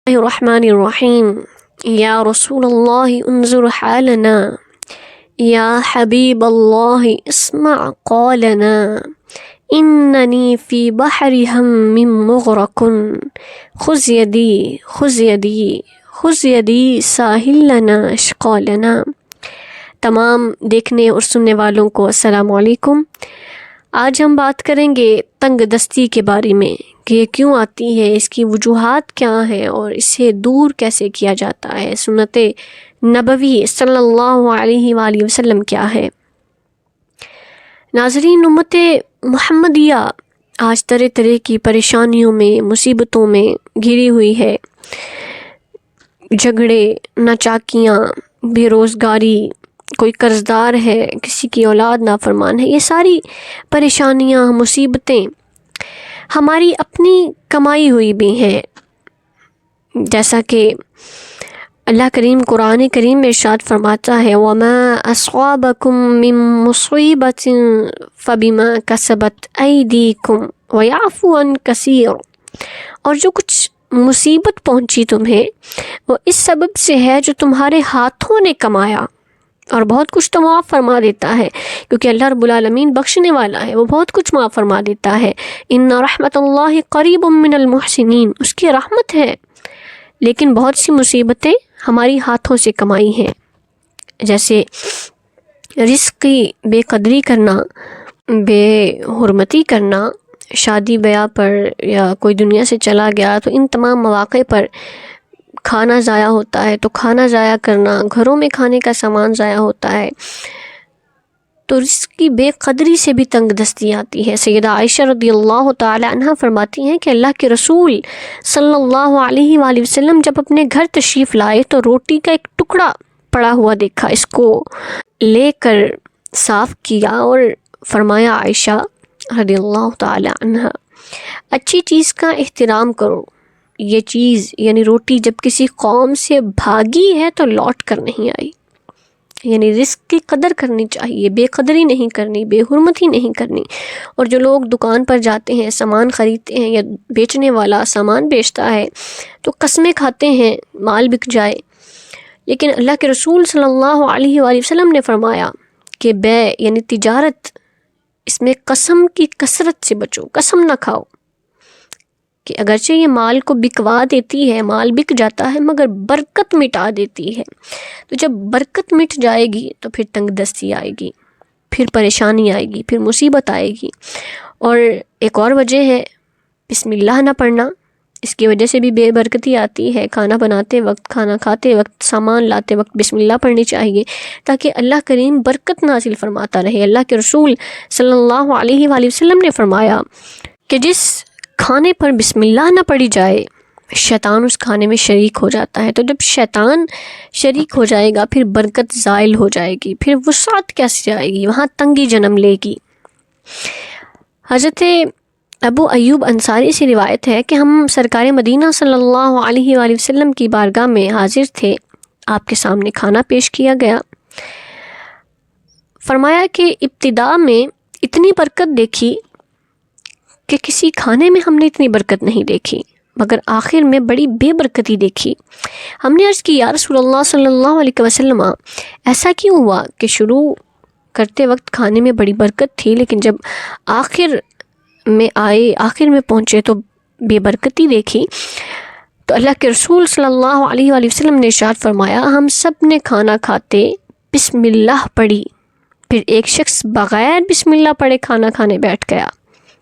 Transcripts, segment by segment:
الرحمن الرحیم یا رسول اللہ انظر حالنا یا حبیب اللہ اسمع قولنا اننی فی بحر ہم مغرق خذ یدی خذ یدی خذ یدی ساحل لنا اشقا لنا۔ تمام دیکھنے اور سننے والوں کو السلام علیکم۔ آج ہم بات کریں گے تنگ دستی کے بارے میں کہ یہ کیوں آتی ہے، اس کی وجوہات کیا ہیں اور اسے دور کیسے کیا جاتا ہے، سنت نبوی صلی اللہ علیہ وآلہ وسلم کیا ہے۔ ناظرین، امت محمدیہ آج طرح طرح کی پریشانیوں میں، مصیبتوں میں گھری ہوئی ہے۔ جھگڑے، ناچاکیاں، بے روزگاری، کوئی قرضدار ہے، کسی کی اولاد نافرمان ہے، یہ ساری پریشانیاں، مصیبتیں ہماری اپنی کمائی ہوئی بھی ہیں۔ جیسا کہ اللہ کریم قرآن کریم میں ارشاد فرماتا ہے وَمَا أَصْعَابَكُم مِّن مُّصِيبَةٍ فَبِمَا كَسَبَتْ أَيْدِيكُمْ وَيَعْفُو عَن كَثِيرٍ، اور جو کچھ مصیبت پہنچی تمہیں وہ اس سبب سے ہے جو تمہارے ہاتھوں نے کمایا، اور بہت کچھ تو معاف فرما دیتا ہے کیونکہ اللہ رب العالمین بخشنے والا ہے، وہ بہت کچھ معاف فرما دیتا ہے۔ ان رحمت اللہ قریب من المحسنین، اس کی رحمت ہے، لیکن بہت سی مصیبتیں ہماری ہاتھوں سے کمائی ہیں، جیسے رزق کی بے قدری کرنا، بے حرمتی کرنا، شادی بیاہ پر یا کوئی دنیا سے چلا گیا تو ان تمام مواقع پر کھانا ضائع ہوتا ہے، تو کھانا ضائع کرنا، گھروں میں کھانے کا سامان ضائع ہوتا ہے، تو رزق کی بے قدری سے بھی تنگ دستی آتی ہے۔ سیدہ عائشہ رضی اللہ تعالی عنہ فرماتی ہیں کہ اللہ کے رسول صلی اللہ علیہ وآلہ وسلم جب اپنے گھر تشریف لائے تو روٹی کا ایک ٹکڑا پڑا ہوا دیکھا، اس کو لے کر صاف کیا اور فرمایا عائشہ رضی اللہ تعالی عنہ، اچھی چیز کا احترام کرو، یہ چیز یعنی روٹی جب کسی قوم سے بھاگی ہے تو لوٹ کر نہیں آئی، یعنی رزق کی قدر کرنی چاہیے، بے قدری نہیں کرنی، بے حرمتی نہیں کرنی۔ اور جو لوگ دکان پر جاتے ہیں، سامان خریدتے ہیں، یا بیچنے والا سامان بیچتا ہے تو قسمیں کھاتے ہیں مال بک جائے، لیکن اللہ کے رسول صلی اللہ علیہ وآلہ وسلم نے فرمایا کہ بے یعنی تجارت، اس میں قسم کی کثرت سے بچو، قسم نہ کھاؤ، کہ اگرچہ یہ مال کو بکوا دیتی ہے، مال بک جاتا ہے، مگر برکت مٹا دیتی ہے۔ تو جب برکت مٹ جائے گی تو پھر تنگ دستی آئے گی، پھر پریشانی آئے گی، پھر مصیبت آئے گی۔ اور ایک اور وجہ ہے بسم اللہ نہ پڑھنا، اس کی وجہ سے بھی بے برکتی آتی ہے۔ کھانا بناتے وقت، کھانا کھاتے وقت، سامان لاتے وقت بسم اللہ پڑھنی چاہیے تاکہ اللہ کریم برکت نازل فرماتا رہے۔ اللہ کے رسول صلی اللہ علیہ وآلہ وسلم نے فرمایا کہ جس کھانے پر بسم اللہ نہ پڑھی جائے شیطان اس کھانے میں شریک ہو جاتا ہے، تو جب شیطان شریک ہو جائے گا پھر برکت زائل ہو جائے گی، پھر وسعت کیسے جائے گی، وہاں تنگی جنم لے گی۔ حضرت ابو ایوب انصاری سے روایت ہے کہ ہم سرکار مدینہ صلی اللہ علیہ وآلہ وسلم کی بارگاہ میں حاضر تھے، آپ کے سامنے کھانا پیش کیا گیا، فرمایا کہ ابتدا میں اتنی برکت دیکھی کہ کسی کھانے میں ہم نے اتنی برکت نہیں دیکھی، مگر آخر میں بڑی بے برکتی دیکھی۔ ہم نے عرض کی یا رسول اللہ صلی اللہ علیہ وسلم، ایسا کیوں ہوا کہ شروع کرتے وقت کھانے میں بڑی برکت تھی لیکن جب آخر میں آئے، آخر میں پہنچے تو بے برکتی دیکھی؟ تو اللہ کے رسول صلی اللہ علیہ وآلہ وسلم نے ارشاد فرمایا ہم سب نے کھانا کھاتے بسم اللہ پڑھی، پھر ایک شخص بغیر بسم اللہ پڑھے کھانا کھانے بیٹھ گیا،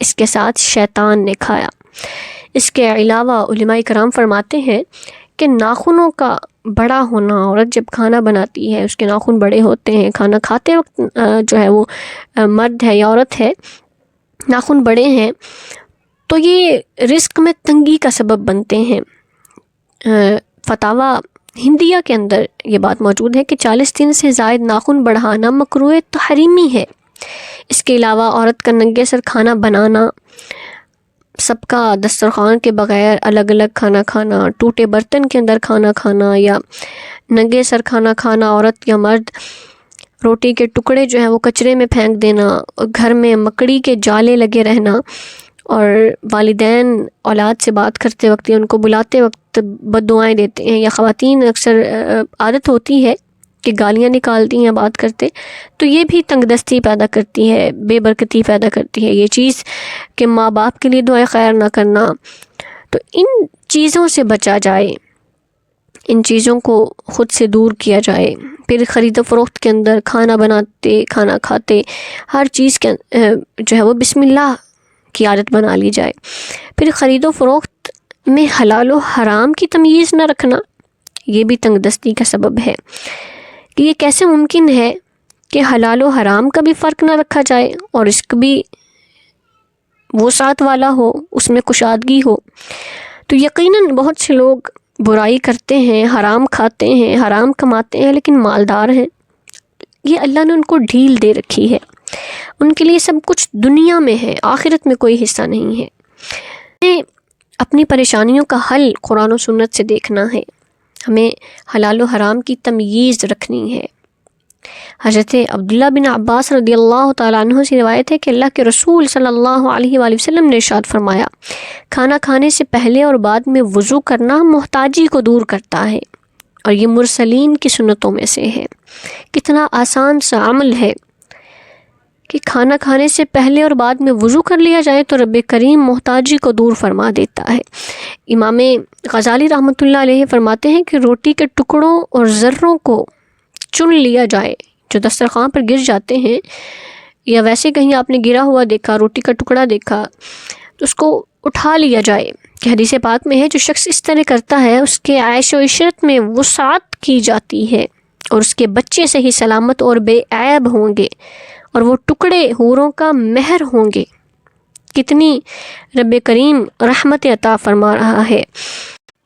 اس کے ساتھ شیطان نے کھایا۔ اس کے علاوہ علماء کرام فرماتے ہیں کہ ناخنوں کا بڑا ہونا، عورت جب کھانا بناتی ہے اس کے ناخن بڑے ہوتے ہیں، کھانا کھاتے وقت جو ہے وہ مرد ہے یا عورت ہے ناخن بڑے ہیں تو یہ رزق میں تنگی کا سبب بنتے ہیں۔ فتاوی ہندیہ کے اندر یہ بات موجود ہے کہ 40 دن سے زائد ناخن بڑھانا مکروہ تحریمی ہے۔ اس کے علاوہ عورت کا ننگے سر کھانا بنانا، سب کا دسترخوان کے بغیر الگ الگ کھانا کھانا، ٹوٹے برتن کے اندر کھانا کھانا یا ننگے سر کھانا کھانا، عورت یا مرد، روٹی کے ٹکڑے جو ہیں وہ کچرے میں پھینک دینا، اور گھر میں مکڑی کے جالے لگے رہنا، اور والدین اولاد سے بات کرتے وقت یا ان کو بلاتے وقت وقت بد دعائیں دیتے ہیں، یا خواتین اکثر عادت ہوتی ہے کہ گالیاں نکالتی ہیں بات کرتے، تو یہ بھی تنگ دستی پیدا کرتی ہے، بے برکتی پیدا کرتی ہے یہ چیز کہ ماں باپ کے لیے دعائیں خیر نہ کرنا۔ تو ان چیزوں سے بچا جائے، ان چیزوں کو خود سے دور کیا جائے۔ پھر خرید و فروخت کے اندر کھانا بناتے، کھانا کھاتے، ہر چیز کے جو ہے وہ بسم اللہ کی عادت بنا لی جائے۔ پھر خرید و فروخت میں حلال و حرام کی تمیز نہ رکھنا، یہ بھی تنگ دستی کا سبب ہے کہ یہ کیسے ممکن ہے کہ حلال و حرام کا بھی فرق نہ رکھا جائے اور رزق بھی وسعت والا ہو، اس میں کشادگی ہو۔ تو یقیناً بہت سے لوگ برائی کرتے ہیں، حرام کھاتے ہیں، حرام کماتے ہیں، لیکن مالدار ہیں۔ یہ اللہ نے ان کو ڈھیل دے رکھی ہے، ان کے لیے سب کچھ دنیا میں ہے، آخرت میں کوئی حصہ نہیں ہے۔ ہمیں اپنی پریشانیوں کا حل قرآن و سنت سے دیکھنا ہے، ہمیں حلال و حرام کی تمیز رکھنی ہے۔ حضرت عبداللہ بن عباس رضی اللہ تعالیٰ عنہ سے روایت ہے کہ اللہ کے رسول صلی اللہ علیہ وآلہ وسلم نے ارشاد فرمایا، کھانا کھانے سے پہلے اور بعد میں وضو کرنا محتاجی کو دور کرتا ہے، اور یہ مرسلین کی سنتوں میں سے ہے۔ کتنا آسان سا عمل ہے کہ کھانا کھانے سے پہلے اور بعد میں وضو کر لیا جائے تو رب کریم محتاجی کو دور فرما دیتا ہے۔ امام غزالی رحمۃ اللہ علیہ فرماتے ہیں کہ روٹی کے ٹکڑوں اور ذروں کو چن لیا جائے جو دسترخوان پر گر جاتے ہیں، یا ویسے کہیں آپ نے گرا ہوا دیکھا، روٹی کا ٹکڑا دیکھا، تو اس کو اٹھا لیا جائے کہ حدیث پاک میں ہے جو شخص اس طرح کرتا ہے اس کے عیش و عشرت میں وسعت کی جاتی ہے، اور اس کے بچے صحیح سلامت اور بے عیب ہوں گے، اور وہ ٹکڑے حوروں کا مہر ہوں گے۔ کتنی رب کریم رحمت عطا فرما رہا ہے۔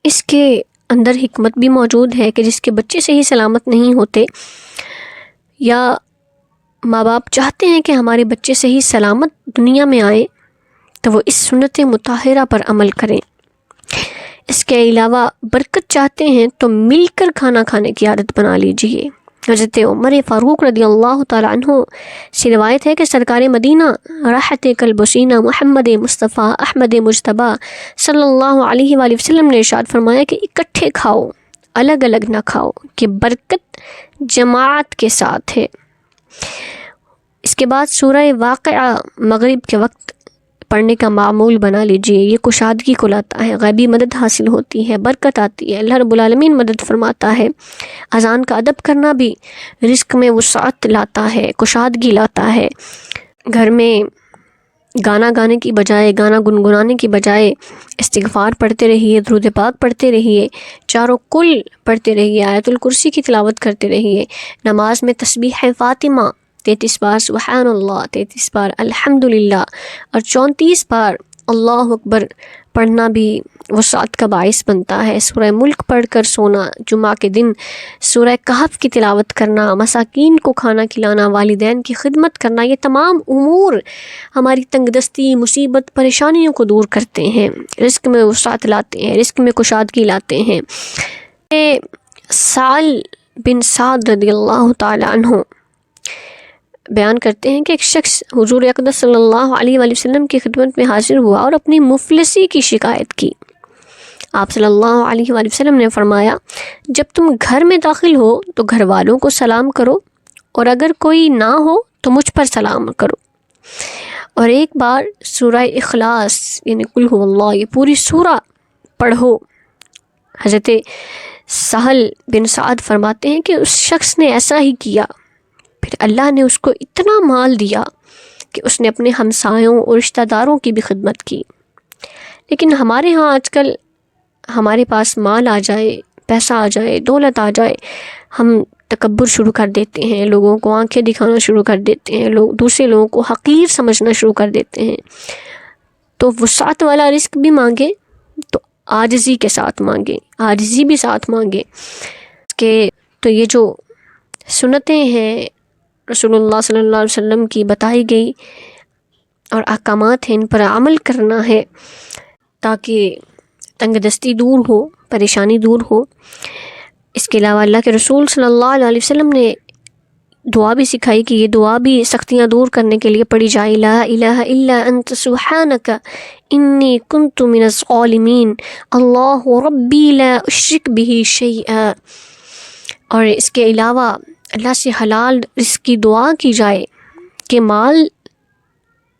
اس کے اندر حکمت بھی موجود ہے کہ جس کے بچے صحیح سلامت نہیں ہوتے، یا ماں باپ چاہتے ہیں کہ ہمارے بچے صحیح سلامت دنیا میں آئیں، تو وہ اس سنت مطہرہ پر عمل کریں۔ اس کے علاوہ برکت چاہتے ہیں تو مل کر کھانا کھانے کی عادت بنا لیجئے۔ حضرت عمر فاروق رضی اللہ تعالیٰ عنہ سے روایت ہے کہ سرکار مدینہ راحت قلب سینہ محمد مصطفیٰ احمد مجتبیٰ صلی اللہ علیہ وآلہ وسلم نے ارشاد فرمایا کہ اکٹھے کھاؤ، الگ الگ نہ کھاؤ، کہ برکت جماعت کے ساتھ ہے۔ اس کے بعد سورہ واقعہ مغرب کے وقت پڑھنے کا معمول بنا لیجئے، یہ کشادگی کو لاتا ہے، غیبی مدد حاصل ہوتی ہے، برکت آتی ہے، اللہ رب العالمین مدد فرماتا ہے۔ اذان کا ادب کرنا بھی رزق میں وسعت لاتا ہے، کشادگی لاتا ہے۔ گھر میں گانا گانے کی بجائے، گانا گنگنانے کی بجائے استغفار پڑھتے رہیے، درود پاک پڑھتے رہیے، چاروں کل پڑھتے رہیے، آیت الکرسی کی تلاوت کرتے رہیے۔ نماز میں تسبیح فاطمہ 33 بار سبحان اللہ، 33 بار الحمدللہ، اور 34 بار اللہ اکبر پڑھنا بھی وسعت کا باعث بنتا ہے۔ سورہ ملک پڑھ کر سونا، جمعہ کے دن سورہ کہف کی تلاوت کرنا، مساکین کو کھانا کھلانا، والدین کی خدمت کرنا، یہ تمام امور ہماری تنگ دستی، مصیبت، پریشانیوں کو دور کرتے ہیں، رزق میں وسعت لاتے ہیں، رزق میں کشادگی لاتے ہیں۔ سال بن سعد رضی اللہ تعالی عنہ بیان کرتے ہیں کہ ایک شخص حضور اقدس صلی اللہ علیہ وآلہ وسلم کی خدمت میں حاضر ہوا اور اپنی مفلسی کی شکایت کی۔ آپ صلی اللہ علیہ وآلہ وسلم نے فرمایا، جب تم گھر میں داخل ہو تو گھر والوں کو سلام کرو، اور اگر کوئی نہ ہو تو مجھ پر سلام کرو، اور ایک بار سورہ اخلاص یعنی قل هو اللہ، یہ پوری سورہ پڑھو۔ حضرت سہل بن سعد فرماتے ہیں کہ اس شخص نے ایسا ہی کیا، پھر اللہ نے اس کو اتنا مال دیا کہ اس نے اپنے ہمسایوں اور رشتہ داروں کی بھی خدمت کی۔ لیکن ہمارے ہاں آج کل ہمارے پاس مال آ جائے، پیسہ آ جائے، دولت آ جائے، ہم تکبر شروع کر دیتے ہیں، لوگوں کو آنکھیں دکھانا شروع کر دیتے ہیں، دوسرے لوگوں کو حقیر سمجھنا شروع کر دیتے ہیں۔ تو وسعت والا رزق بھی مانگے تو عاجزی کے ساتھ مانگے، عاجزی بھی ساتھ مانگے کہ تو یہ جو سنتیں ہیں رسول اللہ صلی اللہ علیہ وسلم کی بتائی گئی اور احکامات ہیں، ان پر عمل کرنا ہے تاکہ تنگ دستی دور ہو، پریشانی دور ہو۔ اس کے علاوہ اللہ کے رسول صلی اللہ علیہ وسلم نے دعا بھی سکھائی کہ یہ دعا بھی سختیاں دور کرنے کے لیے پڑھی جائے، لا الہ الا انت سبحانک انی کنت من الظالمین اللہ ربی لا اشرک بہ شیئا۔ اور اس کے علاوہ اللہ سے حلال رزق کی دعا کی جائے کہ مال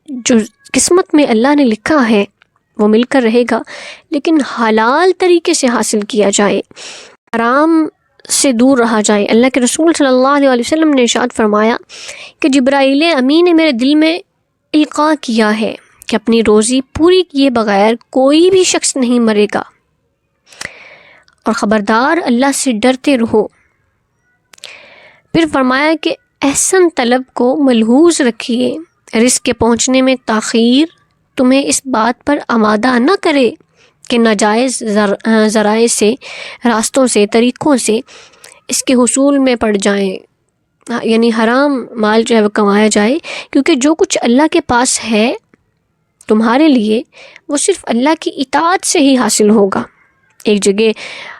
جو قسمت میں اللہ نے لکھا ہے وہ مل کر رہے گا، لیکن حلال طریقے سے حاصل کیا جائے، حرام سے دور رہا جائے۔ اللہ کے رسول صلی اللہ علیہ وسلم نے ارشاد فرمایا کہ جبرائیل امین نے میرے دل میں القاء کیا ہے کہ اپنی روزی پوری کیے بغیر کوئی بھی شخص نہیں مرے گا، اور خبردار اللہ سے ڈرتے رہو۔ پھر فرمایا کہ احسن طلب کو ملحوظ رکھیے، رزق کے پہنچنے میں تاخیر تمہیں اس بات پر آمادہ نہ کرے کہ ناجائز ذرائع سے، راستوں سے، طریقوں سے اس کے حصول میں پڑ جائیں، یعنی حرام مال جو ہے وہ کمایا جائے، کیونکہ جو کچھ اللہ کے پاس ہے تمہارے لیے وہ صرف اللہ کی اطاعت سے ہی حاصل ہوگا۔ ایک جگہ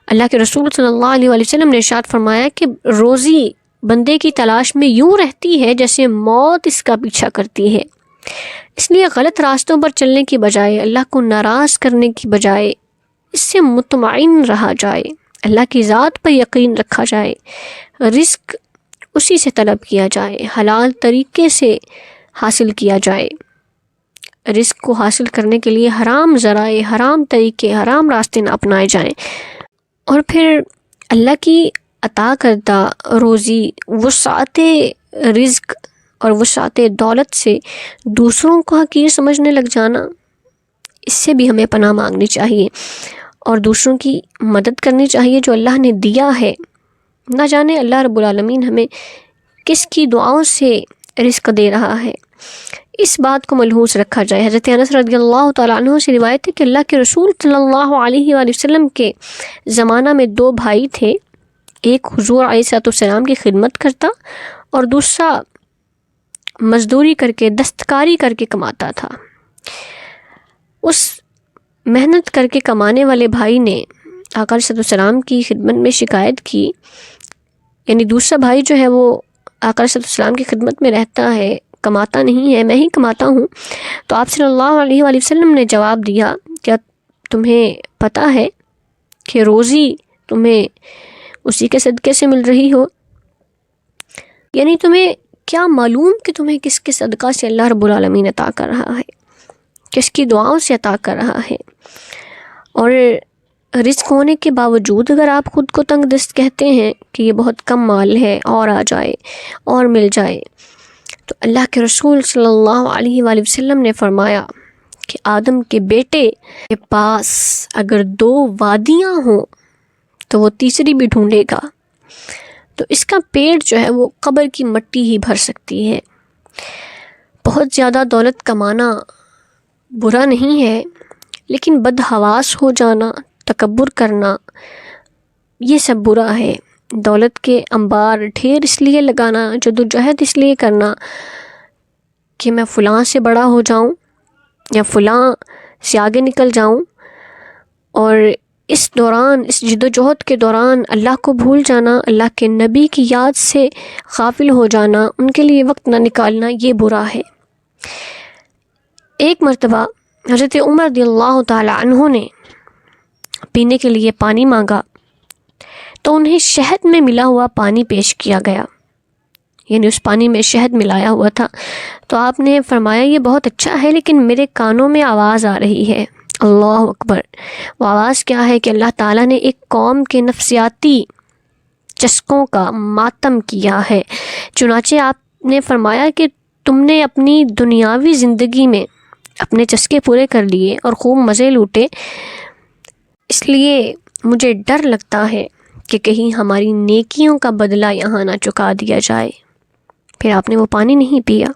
اللہ کے رسول صلی اللہ علیہ وسلم نے ارشاد فرمایا کہ روزی بندے کی تلاش میں یوں رہتی ہے جیسے موت اس کا پیچھا کرتی ہے، اس لیے غلط راستوں پر چلنے کی بجائے، اللہ کو ناراض کرنے کی بجائے اس سے مطمئن رہا جائے، اللہ کی ذات پر یقین رکھا جائے، رزق اسی سے طلب کیا جائے، حلال طریقے سے حاصل کیا جائے۔ رزق کو حاصل کرنے کے لیے حرام ذرائع، حرام طریقے، حرام راستے نہ اپنائے جائیں، اور پھر اللہ کی عطا کردہ روزی، وسعت رزق اور وسعت دولت سے دوسروں کو حقیر سمجھنے لگ جانا، اس سے بھی ہمیں پناہ مانگنی چاہیے اور دوسروں کی مدد کرنی چاہیے جو اللہ نے دیا ہے۔ نہ جانے اللہ رب العالمین ہمیں کس کی دعاؤں سے رزق دے رہا ہے، اس بات کو ملحوظ رکھا جائے۔ حضرت انس رضی اللہ تعالیٰ عنہ سے روایت ہے کہ اللہ کے رسول صلی اللہ علیہ وآلہ وسلم کے زمانہ میں دو بھائی تھے، ایک حضور علیہ السلام کی خدمت کرتا اور دوسرا مزدوری کر کے، دستکاری کر کے کماتا تھا۔ اس محنت کر کے کمانے والے بھائی نے آقا علیہ السلام کی خدمت میں شکایت کی، یعنی دوسرا بھائی جو ہے وہ آقا علیہ السلام کی خدمت میں رہتا ہے، کماتا نہیں ہے، میں ہی کماتا ہوں۔ تو آپ صلی اللہ علیہ وآلہ وسلم نے جواب دیا، کیا تمہیں پتہ ہے کہ روزی تمہیں اسی کے صدقے سے مل رہی ہو؟ یعنی تمہیں کیا معلوم کہ تمہیں کس کے صدقہ سے اللہ رب العالمین عطا کر رہا ہے، کس کی دعاؤں سے عطا کر رہا ہے۔ اور رزق ہونے کے باوجود اگر آپ خود کو تنگ دست کہتے ہیں کہ یہ بہت کم مال ہے، اور آ جائے اور مل جائے، تو اللہ کے رسول صلی اللہ علیہ وآلہ وسلم نے فرمایا کہ آدم کے بیٹے کے پاس اگر 2 وادیاں ہوں تو وہ تیسری بھی ڈھونڈے گا، تو اس کا پیٹ جو ہے وہ قبر کی مٹی ہی بھر سکتی ہے۔ بہت زیادہ دولت کمانا برا نہیں ہے، لیکن بدحواس ہو جانا، تکبر کرنا، یہ سب برا ہے۔ دولت کے انبار ڈھیر اس لیے لگانا، جدوجہد اس لیے کرنا کہ میں فلاں سے بڑا ہو جاؤں یا فلاں سے آگے نکل جاؤں، اور اس دوران، اس جدوجہد کے دوران اللہ کو بھول جانا، اللہ کے نبی کی یاد سے غافل ہو جانا، ان کے لیے وقت نہ نکالنا، یہ برا ہے۔ ایک مرتبہ حضرت عمر رضی اللہ تعالی عنہ نے پینے کے لیے پانی مانگا تو انہیں شہد میں ملا ہوا پانی پیش کیا گیا، یعنی اس پانی میں شہد ملایا ہوا تھا۔ تو آپ نے فرمایا یہ بہت اچھا ہے، لیکن میرے کانوں میں آواز آ رہی ہے۔ اللہ اکبر! وہ آواز کیا ہے کہ اللہ تعالیٰ نے ایک قوم کے نفسیاتی چسکوں کا ماتم کیا ہے۔ چنانچہ آپ نے فرمایا کہ تم نے اپنی دنیاوی زندگی میں اپنے چسکے پورے کر لیے اور خوب مزے لوٹے، اس لیے مجھے ڈر لگتا ہے کہ کہیں ہماری نیکیوں کا بدلہ یہاں نہ چکا دیا جائے۔ پھر آپ نے وہ پانی نہیں پیا۔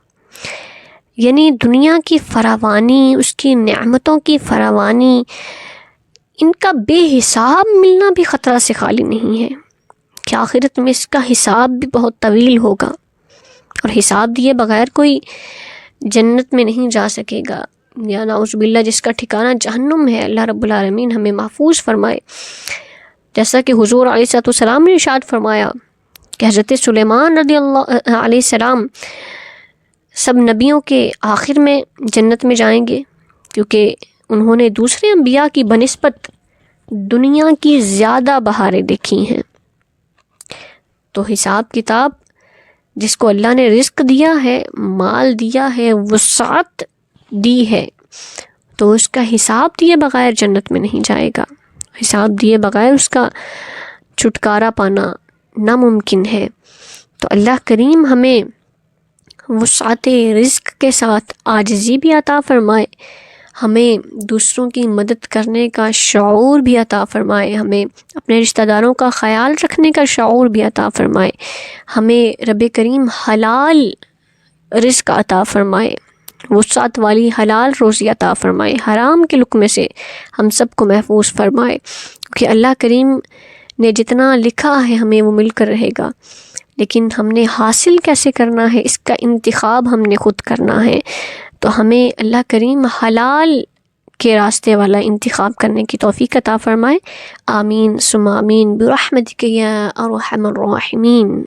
یعنی دنیا کی فراوانی، اس کی نعمتوں کی فراوانی، ان کا بے حساب ملنا بھی خطرہ سے خالی نہیں ہے کہ آخرت میں اس کا حساب بھی بہت طویل ہوگا، اور حساب دیے بغیر کوئی جنت میں نہیں جا سکے گا، یا نعوذ باللہ جس کا ٹھکانہ جہنم ہے۔ اللہ رب العالمین ہمیں محفوظ فرمائے۔ جیسا کہ حضور علیہ السلام نے ارشاد فرمایا کہ حضرت سلیمان رضی اللہ علیہ السلام سب نبیوں کے آخر میں جنت میں جائیں گے، کیونکہ انہوں نے دوسرے انبیاء کی بنسبت دنیا کی زیادہ بہاریں دیکھی ہیں۔ تو حساب کتاب، جس کو اللہ نے رزق دیا ہے، مال دیا ہے، وسعت دی ہے، تو اس کا حساب دیے بغیر جنت میں نہیں جائے گا۔ حساب دیے بغیر اس کا چھٹکارا پانا ناممکن ہے۔ تو اللہ کریم ہمیں وسعت رزق کے ساتھ عاجزی بھی عطا فرمائے، ہمیں دوسروں کی مدد کرنے کا شعور بھی عطا فرمائے، ہمیں اپنے رشتہ داروں کا خیال رکھنے کا شعور بھی عطا فرمائے، ہمیں رب کریم حلال رزق عطا فرمائے، وسعت والی حلال روزی عطا فرمائے، حرام کے لقمے سے ہم سب کو محفوظ فرمائے، کیونکہ اللہ کریم نے جتنا لکھا ہے ہمیں وہ مل کر رہے گا، لیکن ہم نے حاصل کیسے کرنا ہے اس کا انتخاب ہم نے خود کرنا ہے۔ تو ہمیں اللہ کریم حلال کے راستے والا انتخاب کرنے کی توفیق عطا فرمائے۔ آمین ثم آمین برحمتک یا ارحم الراحمین۔